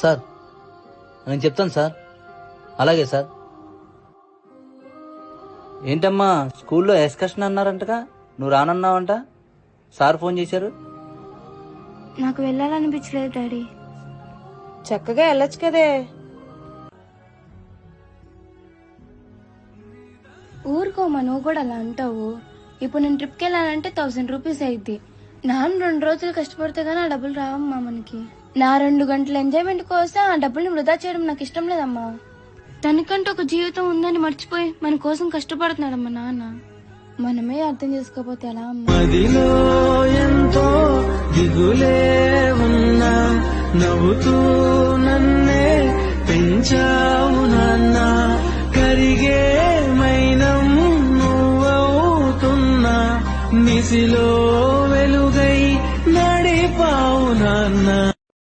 Sir నేను చెప్తాను sir. అలాగే సార్. ఏంటమ్మా స్కూల్లో ఎక్స్కర్షన్ అన్నారంటగా, నువ్వు రానన్నావంట. సార్ ఫోన్ చేశారు. నాకు వెళ్ళాలనిపించలేదు డాడీ. చక్కగా వెళ్ళొచ్చు కదే. ఊరుకోమా, నువ్వు కూడా అలా అంటావు. ఇప్పుడు నేను ట్రిప్కి వెళ్ళాలంటే 1000 రూపీస్ అయింది. నాన్న 2 రోజులు కష్టపడితే గానీ ఆ డబ్బులు రావమ్మా మనకి. నా 2 గంటల ఎంజాయ్మెంట్ కోసం ఆ డబ్బుల్ని వృధా చేయడం నాకు ఇష్టం లేదమ్మా. తనకంటే ఒక జీవితం ఉందని మర్చిపోయి మన కోసం కష్టపడుతున్నాడమ్మా నాన్న. మనమే అర్థం చేసుకోపోతే ఎలా అమ్మా? మదిలో ఎంతో దిగులే ఉన్నా నవ్వుతూ నన్నే పెంచావు నాన్న. కరిగే మైనం నువ్వవుతున్నా నిసిలో